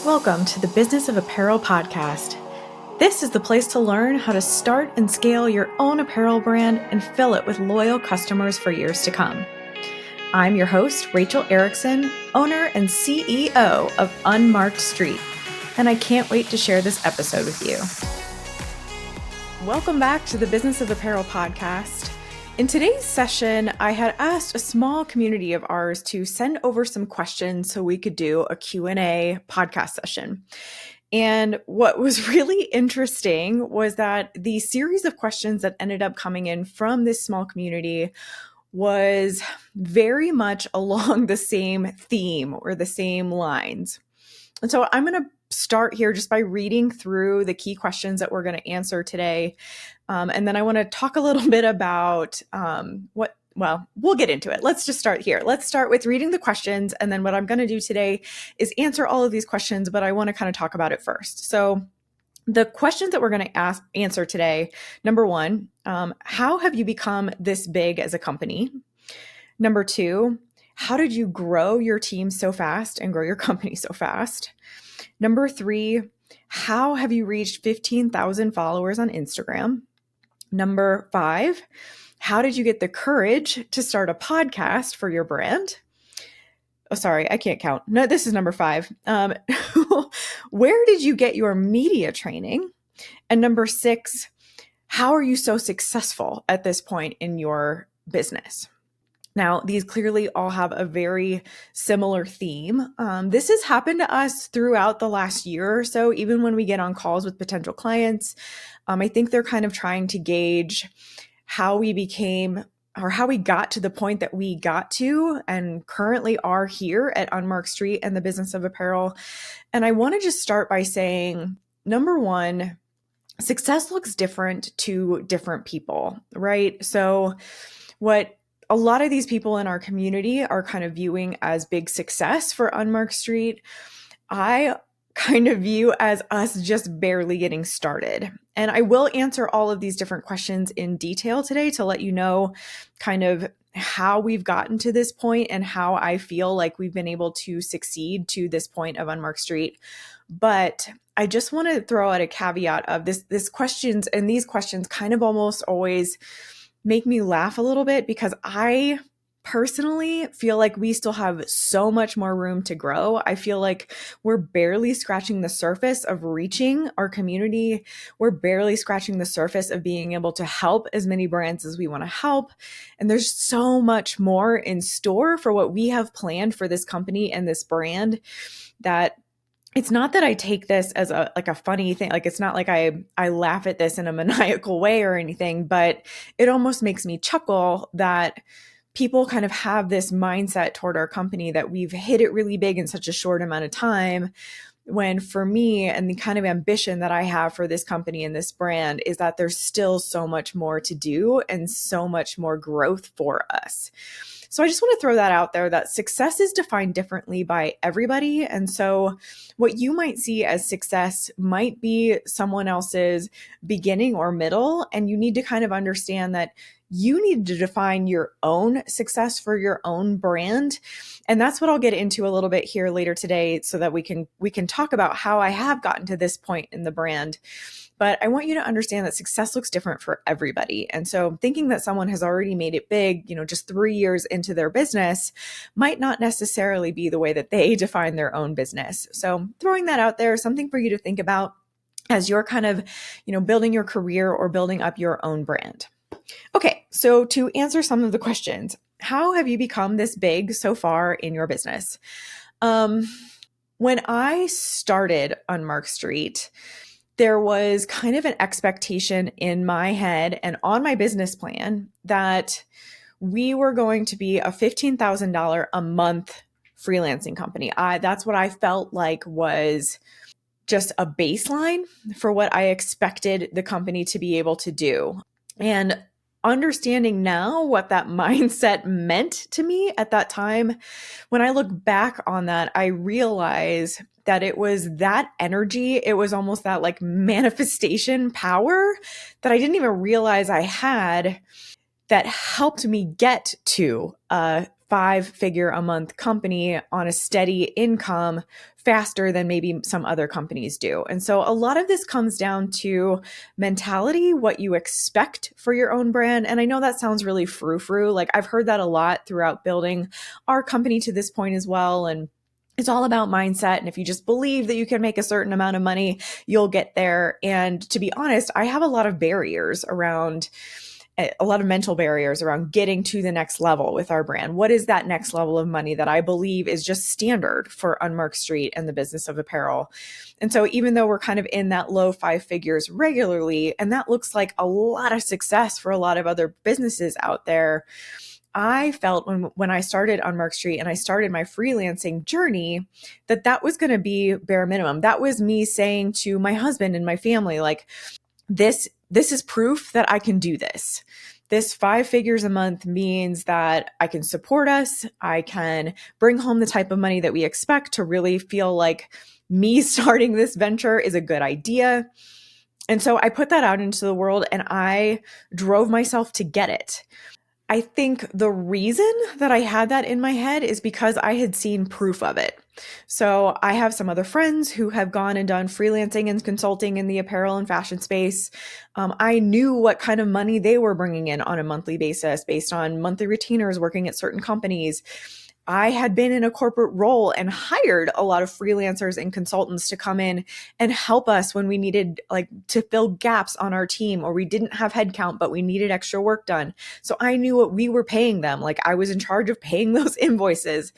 Welcome to the Business of Apparel podcast. This is the place to learn how to start and scale your own apparel brand and fill it with loyal customers for years to come. I'm your host, Rachel Erickson, owner and CEO of Unmarked Street, and I can't wait to share this episode with you. Welcome back to the Business of Apparel podcast. In today's session, I had asked a small community of ours to send over some questions so we could do a Q&A podcast session. And what was really interesting was that the series of questions that ended up coming in from this small community was very much along the same theme or the same lines. And so I'm going to start here just by reading through the key questions that we're going to answer today. And then I want to talk a little bit about we'll get into it. Let's just start here. Let's start with reading the questions. And then what I'm going to do today is answer all of these questions, but I want to kind of talk about it first. So the questions that we're going to answer today, number one, how have you become this big as a company? Number two, how did you grow your team so fast and grow your company so fast? Number three, how have you reached 15,000 followers on Instagram? Number five, how did you get the courage to start a podcast for your brand? Oh, sorry, I can't count. No, this is number five. Where did you get your media training? And number six, how are you so successful at this point in your business? Now, these clearly all have a very similar theme. This has happened to us throughout the last year or so, even when we get on calls with potential clients. I think they're kind of trying to gauge how we became or how we got to the point that we got to and currently are here at Unmarked Street and the Business of Apparel. And I want to just start by saying, number one, success looks different to different people, right? So what a lot of these people in our community are kind of viewing as big success for Unmarked Street, I kind of view as us just barely getting started. And I will answer all of these different questions in detail today to let you know kind of how we've gotten to this point and how I feel like we've been able to succeed to this point of Unmarked Street. But I just want to throw out a caveat of these questions kind of almost always make me laugh a little bit because I personally feel like we still have so much more room to grow. I feel like we're barely scratching the surface of reaching our community. We're barely scratching the surface of being able to help as many brands as we want to help. And there's so much more in store for what we have planned for this company and this brand that it's not that I take this as a funny thing. Like, it's not like I laugh at this in a maniacal way or anything, but it almost makes me chuckle that people kind of have this mindset toward our company that we've hit it really big in such a short amount of time. When for me and the kind of ambition that I have for this company and this brand is that there's still so much more to do and so much more growth for us. So I just want to throw that out there that success is defined differently by everybody. And so what you might see as success might be someone else's beginning or middle. And you need to kind of understand that you need to define your own success for your own brand. And that's what I'll get into a little bit here later today so that we can talk about how I have gotten to this point in the brand. But I want you to understand that success looks different for everybody. And so thinking that someone has already made it big, just 3 years into their business might not necessarily be the way that they define their own business. So throwing that out there, something for you to think about as you're kind of, building your career or building up your own brand. Okay, so to answer some of the questions, how have you become this big so far in your business? When I started Unmarked Street, there was kind of an expectation in my head and on my business plan that we were going to be a $15,000 a month freelancing company. That's what I felt like was just a baseline for what I expected the company to be able to do. And understanding now what that mindset meant to me at that time, when I look back on that, I realize that it was that energy. It was almost that like manifestation power that I didn't even realize I had that helped me get to a 5-figure-a-month company on a steady income faster than maybe some other companies do. And so a lot of this comes down to mentality, what you expect for your own brand. And I know that sounds really frou-frou. Like I've heard that a lot throughout building our company to this point as well. And it's all about mindset. And if you just believe that you can make a certain amount of money, you'll get there. And to be honest, I have a lot of barriers around a lot of mental barriers around getting to the next level with our brand. What is that next level of money that I believe is just standard for Unmarked Street and the business of apparel? And so even though we're kind of in that low 5 figures regularly, and that looks like a lot of success for a lot of other businesses out there, I felt when I started Unmarked Street and I started my freelancing journey, that was going to be bare minimum. That was me saying to my husband and my family, like, this is proof that I can do this. This 5 figures a month means that I can support us. I can bring home the type of money that we expect to really feel like me starting this venture is a good idea. And so I put that out into the world and I drove myself to get it. I think the reason that I had that in my head is because I had seen proof of it. So I have some other friends who have gone and done freelancing and consulting in the apparel and fashion space. I knew what kind of money they were bringing in on a monthly basis based on monthly retainers working at certain companies. I had been in a corporate role and hired a lot of freelancers and consultants to come in and help us when we needed like to fill gaps on our team, or we didn't have headcount, but we needed extra work done. So I knew what we were paying them. Like I was in charge of paying those invoices.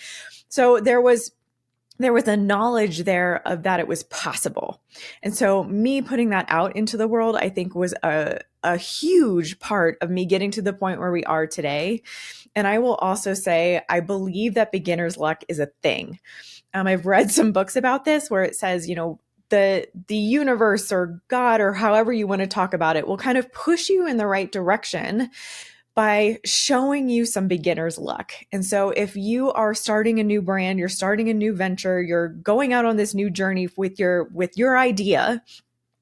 So there was a knowledge there of that it was possible. And so me putting that out into the world, I think was a huge part of me getting to the point where we are today. And I will also say, I believe that beginner's luck is a thing. I've read some books about this where it says, you know, the universe or God or however you want to talk about it will kind of push you in the right direction by showing you some beginner's luck. And so if you are starting a new brand, you're starting a new venture, you're going out on this new journey with your idea,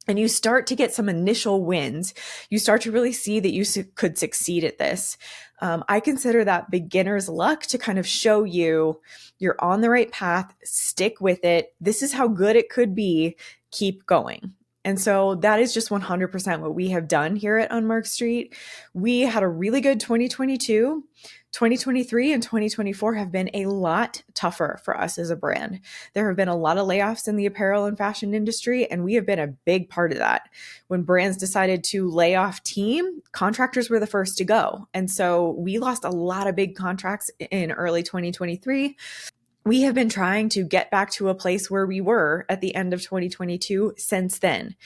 and you start to get some initial wins, you start to really see that you could succeed at this. I consider that beginner's luck to kind of show you you're on the right path, stick with it. This is how good it could be. Keep going. And so that is just 100% what we have done here at Unmarked Street. We had a really good 2022. 2023 and 2024 have been a lot tougher for us as a brand. There have been a lot of layoffs in the apparel and fashion industry, and we have been a big part of that. When brands decided to lay off team, contractors were the first to go. And so we lost a lot of big contracts in early 2023. We have been trying to get back to a place where we were at the end of 2022 since then.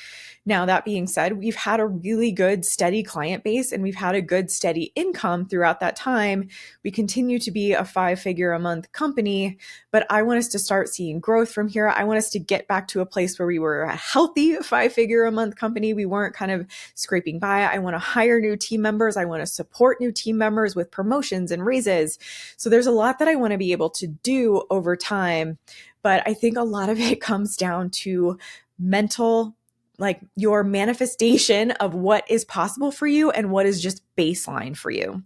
Now, that being said, we've had a really good, steady client base and we've had a good, steady income throughout that time. We continue to be a 5-figure-a-month company, but I want us to start seeing growth from here. I want us to get back to a place where we were a healthy 5-figure-a-month company. We weren't kind of scraping by. I want to hire new team members. I want to support new team members with promotions and raises. So there's a lot that I want to be able to do over time, but I think a lot of it comes down to mental, like your manifestation of what is possible for you and what is just baseline for you.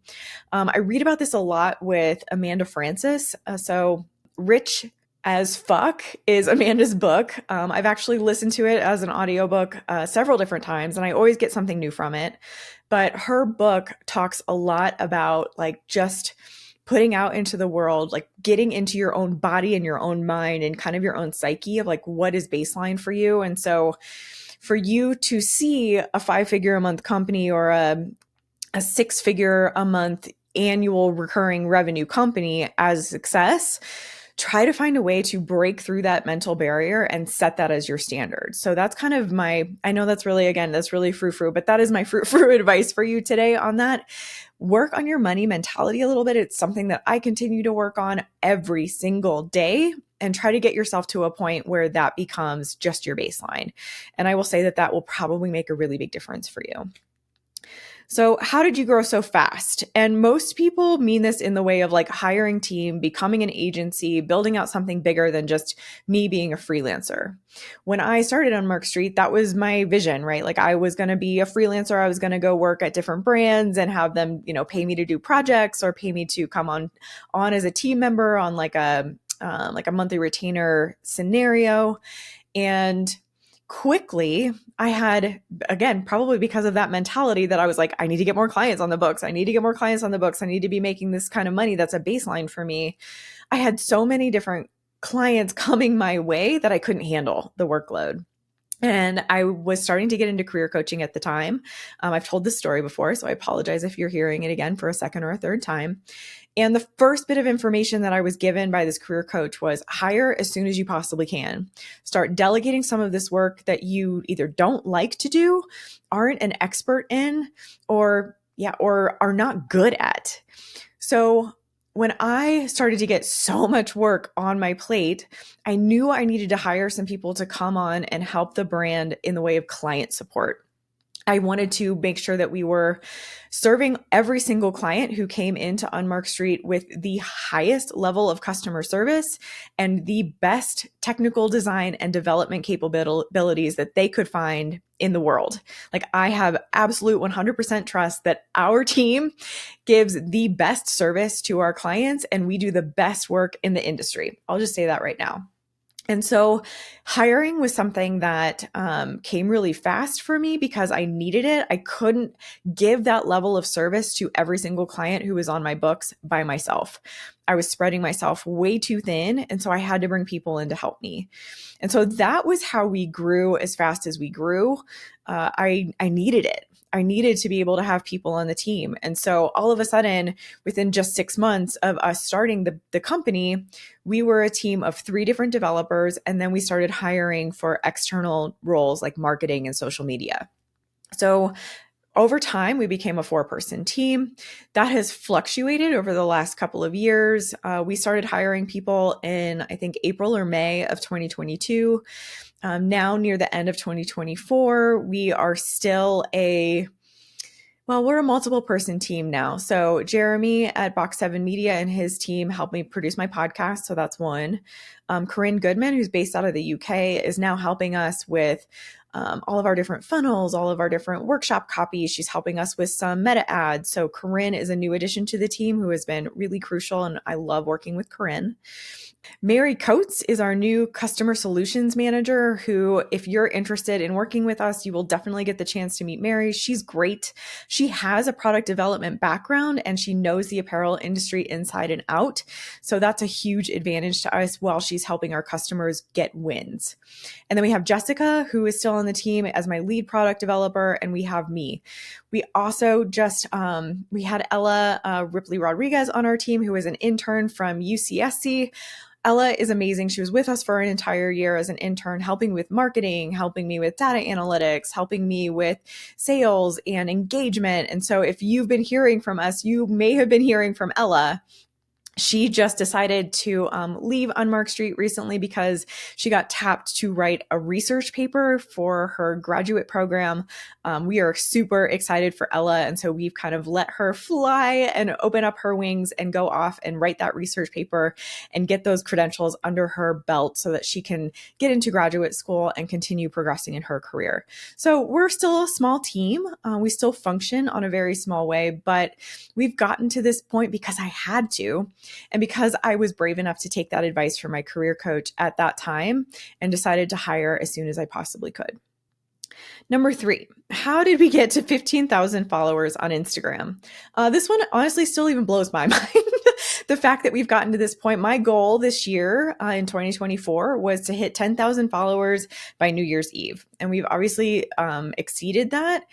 I read about this a lot with Amanda Francis. So Rich as Fuck is Amanda's book. I've actually listened to it as an audiobook several different times, and I always get something new from it. But her book talks a lot about like just putting out into the world, like getting into your own body and your own mind and kind of your own psyche of like what is baseline for you. And so for you to see a 5-figure-a-month company or a 6-figure-a-month annual recurring revenue company as a success, try to find a way to break through that mental barrier and set that as your standard. So that's kind of I know that's really, again, that's really frou-frou, but that is my frou-frou advice for you today on that. Work on your money mentality a little bit. It's something that I continue to work on every single day, and try to get yourself to a point where that becomes just your baseline. And I will say that will probably make a really big difference for you. So, how did you grow so fast? And most people mean this in the way of like hiring team, becoming an agency, building out something bigger than just me being a freelancer. When I started on Mark Street, that was my vision, right? Like I was going to be a freelancer. I was going to go work at different brands and have them, pay me to do projects or pay me to come on as a team member on like a monthly retainer scenario. And quickly, I had, again, probably because of that mentality that I was like, I need to get more clients on the books. I need to get more clients on the books. I need to be making this kind of money. That's a baseline for me. I had so many different clients coming my way that I couldn't handle the workload. And I was starting to get into career coaching at the time. I've told this story before, so I apologize if you're hearing it again for a second or a third time. And the first bit of information that I was given by this career coach was hire as soon as you possibly can. Start delegating some of this work that you either don't like to do, aren't an expert in, or are not good at. So when I started to get so much work on my plate, I knew I needed to hire some people to come on and help the brand in the way of client support. I wanted to make sure that we were serving every single client who came into Unmarked Street with the highest level of customer service and the best technical design and development capabilities that they could find in the world. Like I have absolute 100% trust that our team gives the best service to our clients and we do the best work in the industry. I'll just say that right now. And so hiring was something that came really fast for me because I needed it. I couldn't give that level of service to every single client who was on my books by myself. I was spreading myself way too thin. And so I had to bring people in to help me. And so that was how we grew as fast as we grew. I needed it. I needed to be able to have people on the team. And so all of a sudden, within just 6 months of us starting the company, we were a team of 3 different developers. And then we started hiring for external roles like marketing and social media. So over time, we became a 4-person team. That has fluctuated over the last couple of years. We started hiring people in, I think, April or May of 2022. Now, near the end of 2024, we are still we're a multiple person team now. So Jeremy at Box 7 Media and his team helped me produce my podcast. So that's one. Corinne Goodman, who's based out of the UK, is now helping us with all of our different funnels, all of our different workshop copies. She's helping us with some meta ads. So Corinne is a new addition to the team who has been really crucial. And I love working with Corinne. Mary Coates is our new customer solutions manager who, if you're interested in working with us, you will definitely get the chance to meet Mary. She's great. She has a product development background and she knows the apparel industry inside and out. So that's a huge advantage to us while she's helping our customers get wins. And then we have Jessica, who is still on the team as my lead product developer, and we have me. We also we had Ella Ripley Rodriguez on our team, who is an intern from UCSC. Ella is amazing. She was with us for an entire year as an intern, helping with marketing, helping me with data analytics, helping me with sales and engagement. And so if you've been hearing from us, you may have been hearing from Ella. She just decided to leave Unmarked Street recently because she got tapped to write a research paper for her graduate program. We are super excited for Ella. And so we've kind of let her fly and open up her wings and go off and write that research paper and get those credentials under her belt so that she can get into graduate school and continue progressing in her career. So we're still a small team. We still function on a very small way, but we've gotten to this point because I had to. And because I was brave enough to take that advice from my career coach at that time and decided to hire as soon as I possibly could. Number 3, how did we get to 15,000 followers on Instagram? This one honestly still even blows my mind. The fact that we've gotten to this point. My goal this year in 2024 was to hit 10,000 followers by New Year's Eve. And we've obviously exceeded that.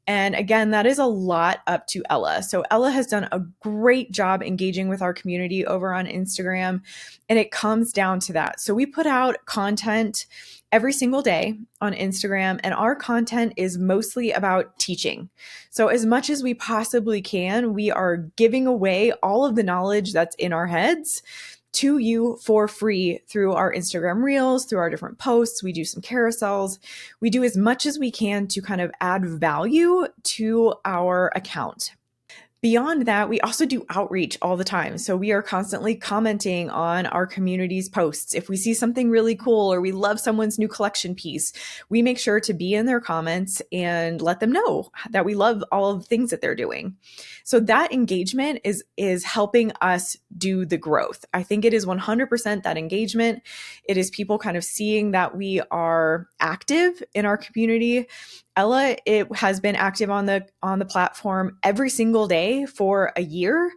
And again, that is a lot up to Ella. So Ella has done a great job engaging with our community over on Instagram. And it comes down to that. So we put out content every single day on Instagram, and our content is mostly about teaching. So as much as we possibly can, we are giving away all of the knowledge that's in our heads to you for free through our Instagram reels, through our different posts. We do some carousels. We do as much as we can to kind of add value to our account. Beyond that, we also do outreach all the time. So we are constantly commenting on our community's posts. If we see something really cool or we love someone's new collection piece, we make sure to be in their comments and let them know that we love all of the things that they're doing. So that engagement is helping us do the growth. I think it is 100% that engagement. It is people kind of seeing that we are active in our community. Ella, it has been active on the platform every single day for a year.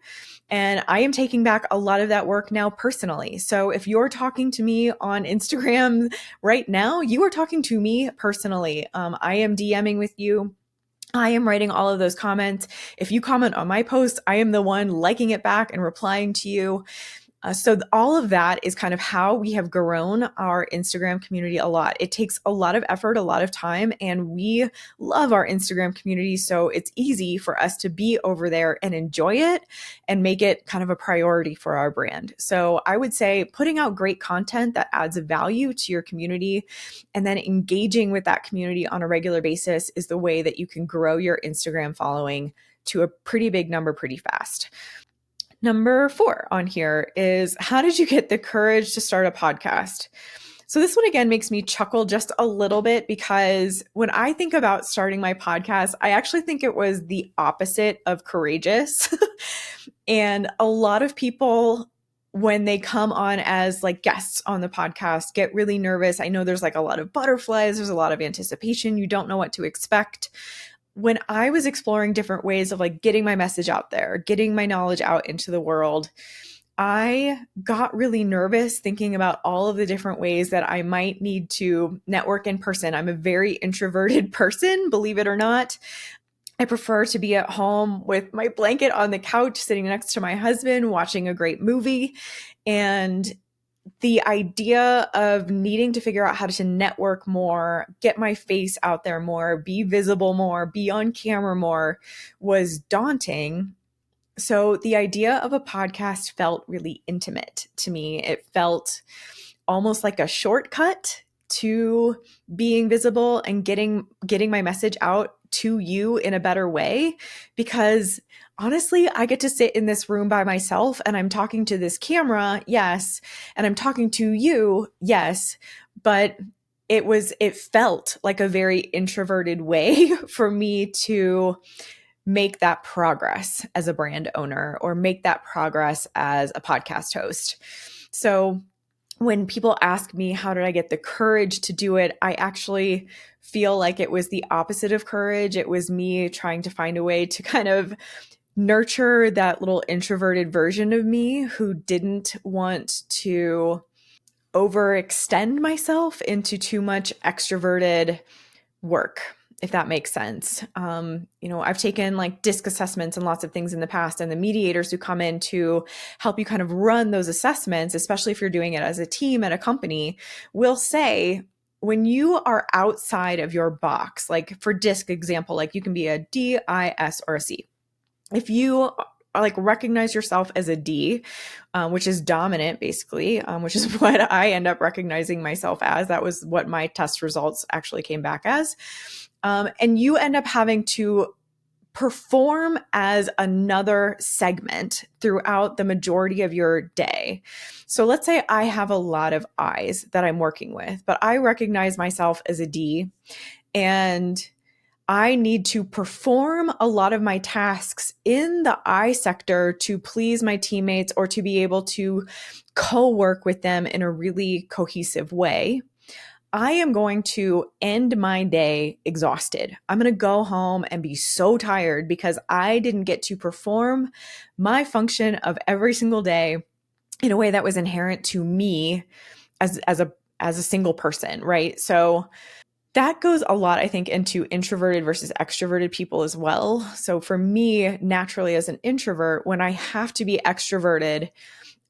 And I am taking back a lot of that work now personally. So if you're talking to me on Instagram right now, you are talking to me personally. I am DMing with you. I am writing all of those comments. If you comment on my post, I am the one liking it back and replying to you. So all of that is kind of how we have grown our Instagram community a lot. It takes a lot of effort, a lot of time, and we love our Instagram community. So it's easy for us to be over there and enjoy it and make it kind of a priority for our brand. So I would say putting out great content that adds value to your community and then engaging with that community on a regular basis is the way that you can grow your Instagram following to a pretty big number pretty fast. Number 4 on here is, how did you get the courage to start a podcast? So this one again makes me chuckle just a little bit because when I think about starting my podcast, I actually think it was the opposite of courageous. And a lot of people, when they come on as like guests on the podcast, get really nervous. I know there's like a lot of butterflies. There's a lot of anticipation. You don't know what to expect. When I was exploring different ways of like getting my message out there, getting my knowledge out into the world, I got really nervous thinking about all of the different ways that I might need to network in person. I'm a very introverted person, believe it or not. I prefer to be at home with my blanket on the couch, sitting next to my husband, watching a great movie. And the idea of needing to figure out how to network more, get my face out there more, be visible more, be on camera more was daunting. So the idea of a podcast felt really intimate to me. It felt almost like a shortcut to being visible and getting my message out to you in a better way, because honestly, I get to sit in this room by myself and I'm talking to this camera, yes, and I'm talking to you, yes, but it felt like a very introverted way for me to make that progress as a brand owner or make that progress as a podcast host. So when people ask me, how did I get the courage to do it? I actually feel like it was the opposite of courage. It was me trying to find a way to kind of nurture that little introverted version of me who didn't want to overextend myself into too much extroverted work, if that makes sense. I've taken like DISC assessments and lots of things in the past, and the mediators who come in to help you kind of run those assessments, especially if you're doing it as a team at a company, will say, when you are outside of your box, like for DISC example, like you can be a D, I, S, or a C. If you like recognize yourself as a D, which is dominant basically, which is what I end up recognizing myself as. That was what my test results actually came back as. And you end up having to perform as another segment throughout the majority of your day. So let's say I have a lot of I's that I'm working with, but I recognize myself as a D, and I need to perform a lot of my tasks in the I sector to please my teammates or to be able to co-work with them in a really cohesive way. I am going to end my day exhausted. I'm going to go home and be so tired because I didn't get to perform my function of every single day in a way that was inherent to me as a single person, right? So that goes a lot, I think, into introverted versus extroverted people as well. So for me, naturally as an introvert, when I have to be extroverted,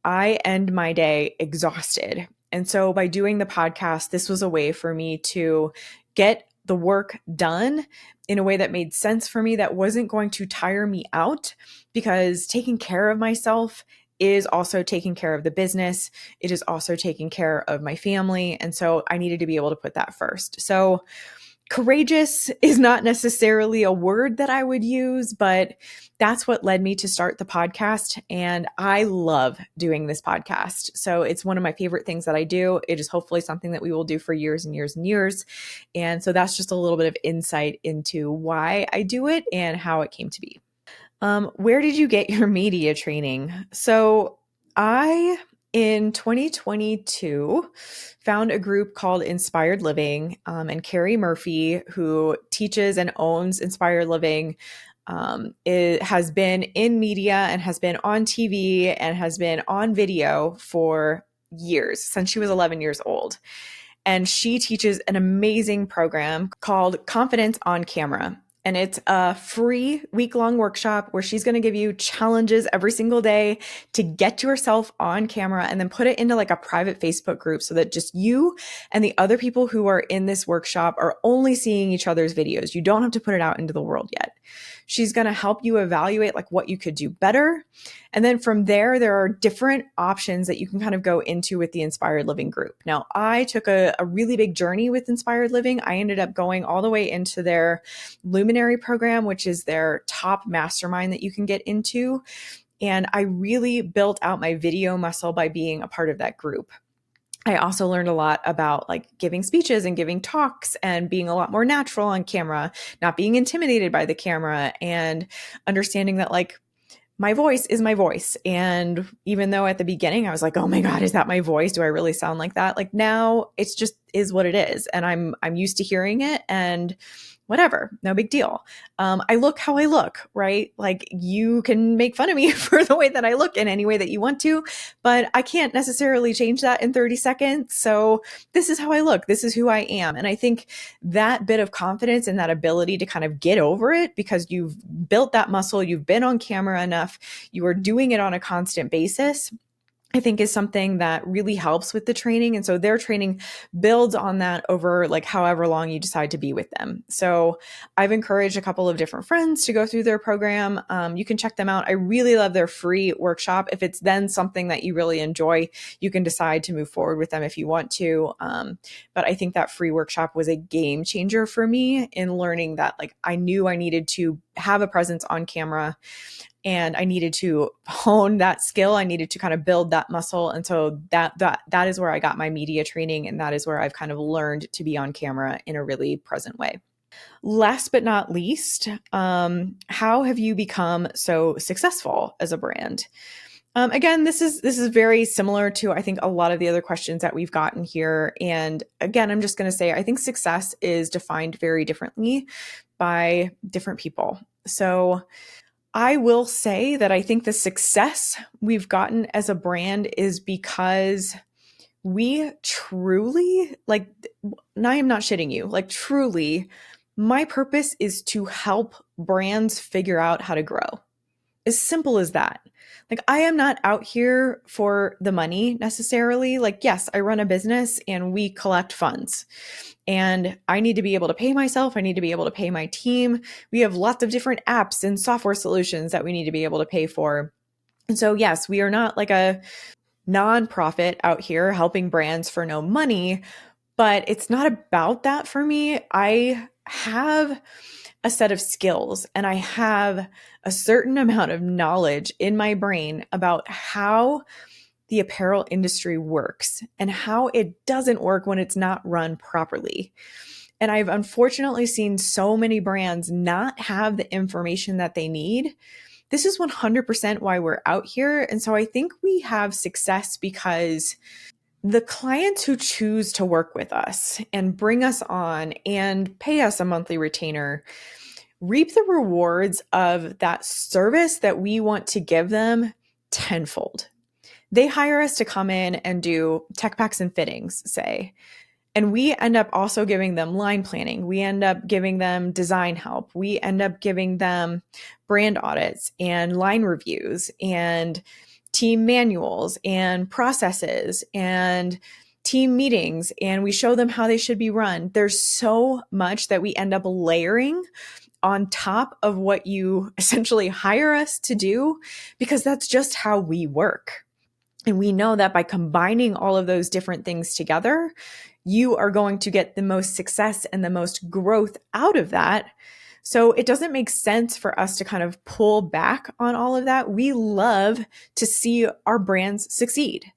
I end my day exhausted. And so by doing the podcast, this was a way for me to get the work done in a way that made sense for me, that wasn't going to tire me out, because taking care of myself is also taking care of the business. It is also taking care of my family. And so I needed to be able to put that first. So courageous is not necessarily a word that I would use, but that's what led me to start the podcast. And I love doing this podcast. So it's one of my favorite things that I do. It is hopefully something that we will do for years and years and years. And so that's just a little bit of insight into why I do it and how it came to be. Where did you get your media training? So I, in 2022, found a group called Inspired Living, and Carrie Murphy, who teaches and owns Inspired Living, it has been in media and has been on TV and has been on video for years, since she was 11 years old. And she teaches an amazing program called Confidence on Camera. And it's a free week-long workshop where she's going to give you challenges every single day to get yourself on camera and then put it into like a private Facebook group so that just you and the other people who are in this workshop are only seeing each other's videos. You don't have to put it out into the world yet. She's going to help you evaluate like what you could do better. And then from there are different options that you can kind of go into with the Inspired Living group. Now, I took a really big journey with Inspired Living. I ended up going all the way into their Luminary program, which is their top mastermind that you can get into. And I really built out my video muscle by being a part of that group. I also learned a lot about like giving speeches and giving talks and being a lot more natural on camera, not being intimidated by the camera, and understanding that like my voice is my voice. And even though at the beginning I was like, oh my God, is that my voice? Do I really sound like that? Like now it's just is what it is. And I'm used to hearing it and whatever, no big deal. I look how I look, right? Like you can make fun of me for the way that I look in any way that you want to, but I can't necessarily change that in 30 seconds. So this is how I look. This is who I am. And I think that bit of confidence and that ability to kind of get over it because you've built that muscle, you've been on camera enough, you are doing it on a constant basis, I think is something that really helps with the training. And so their training builds on that over like however long you decide to be with them. So I've encouraged a couple of different friends to go through their program. You can check them out. I really love their free workshop. If it's then something that you really enjoy, you can decide to move forward with them if you want to. But I think that free workshop was a game changer for me in learning that like I knew I needed to have a presence on camera. And I needed to hone that skill. I needed to kind of build that muscle. And so that is where I got my media training. And that is where I've kind of learned to be on camera in a really present way. Last but not least, how have you become so successful as a brand? Again, this is very similar to, I think, a lot of the other questions that we've gotten here. And again, I'm just going to say, I think success is defined very differently by different people. So I will say that I think the success we've gotten as a brand is because we truly, like, I am not shitting you, like truly, my purpose is to help brands figure out how to grow. As simple as that. Like, I am not out here for the money necessarily. Like, yes, I run a business and we collect funds. And I need to be able to pay myself. I need to be able to pay my team. We have lots of different apps and software solutions that we need to be able to pay for. And so, yes, we are not like a nonprofit out here helping brands for no money, but it's not about that for me. I have a set of skills and I have a certain amount of knowledge in my brain about how the apparel industry works and how it doesn't work when it's not run properly. And I've unfortunately seen so many brands not have the information that they need. This is 100% why we're out here. And so I think we have success because the clients who choose to work with us and bring us on and pay us a monthly retainer reap the rewards of that service that we want to give them tenfold. They hire us to come in and do tech packs and fittings, say, and we end up also giving them line planning. We end up giving them design help. We end up giving them brand audits and line reviews and team manuals and processes and team meetings. And we show them how they should be run. There's so much that we end up layering on top of what you essentially hire us to do, because that's just how we work. And we know that by combining all of those different things together, you are going to get the most success and the most growth out of that. So it doesn't make sense for us to kind of pull back on all of that. We love to see our brands succeed.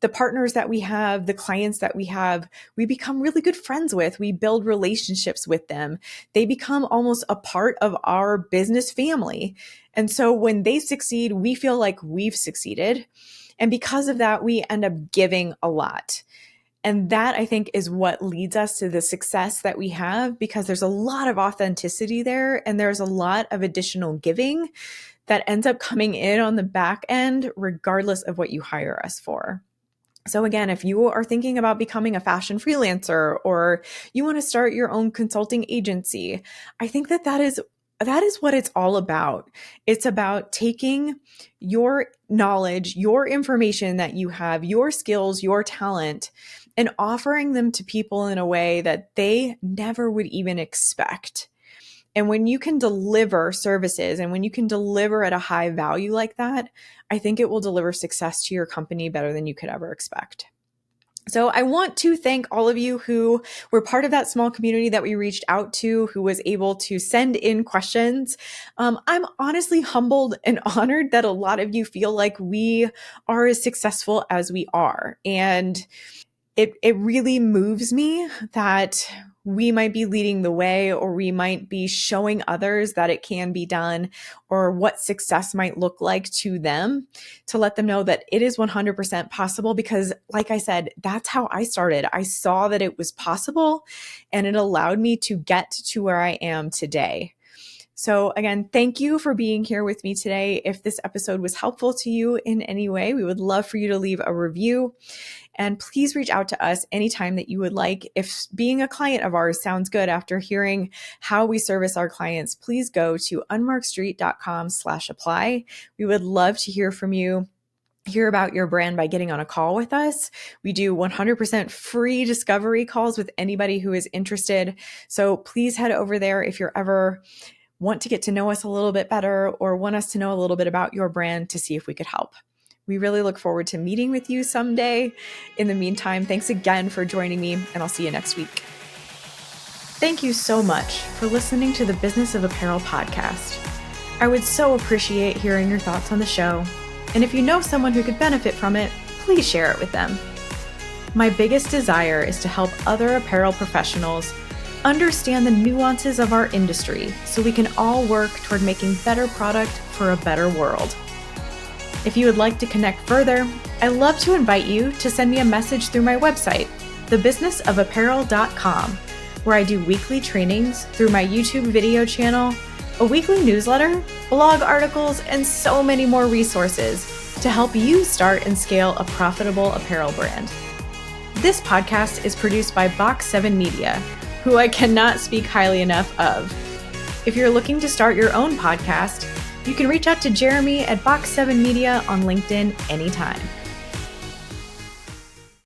The partners that we have, the clients that we have, we become really good friends with. We build relationships with them. They become almost a part of our business family. And so when they succeed, we feel like we've succeeded. And because of that, we end up giving a lot. And that, I think, is what leads us to the success that we have, because there's a lot of authenticity there and there's a lot of additional giving that ends up coming in on the back end, regardless of what you hire us for. So again, if you are thinking about becoming a fashion freelancer or you want to start your own consulting agency, I think that is what it's all about. It's about taking your knowledge, your information that you have, your skills, your talent, and offering them to people in a way that they never would even expect. And when you can deliver services and when you can deliver at a high value like that, I think it will deliver success to your company better than you could ever expect. So I want to thank all of you who were part of that small community that we reached out to, who was able to send in questions. I'm honestly humbled and honored that a lot of you feel like we are as successful as we are. And it really moves me that we might be leading the way, or we might be showing others that it can be done, or what success might look like to them, to let them know that it is 100% possible. Because like I said, that's how I started. I saw that it was possible and it allowed me to get to where I am today. So again, thank you for being here with me today. If this episode was helpful to you in any way, we would love for you to leave a review. And please reach out to us anytime that you would like. If being a client of ours sounds good after hearing how we service our clients, please go to unmarkedstreet.com/apply. We would love to hear from you. Hear about your brand by getting on a call with us. We do 100% free discovery calls with anybody who is interested. So please head over there if you're ever want to get to know us a little bit better or want us to know a little bit about your brand to see if we could help. We really look forward to meeting with you someday. In the meantime, thanks again for joining me, and I'll see you next week. Thank you so much for listening to the Business of Apparel podcast. I would so appreciate hearing your thoughts on the show. And if you know someone who could benefit from it, please share it with them. My biggest desire is to help other apparel professionals understand the nuances of our industry so we can all work toward making better product for a better world. If you would like to connect further, I'd love to invite you to send me a message through my website, thebusinessofapparel.com, where I do weekly trainings through my YouTube video channel, a weekly newsletter, blog articles, and so many more resources to help you start and scale a profitable apparel brand. This podcast is produced by Box 7 Media, who I cannot speak highly enough of. If you're looking to start your own podcast, you can reach out to Jeremy at Box 7 Media on LinkedIn anytime.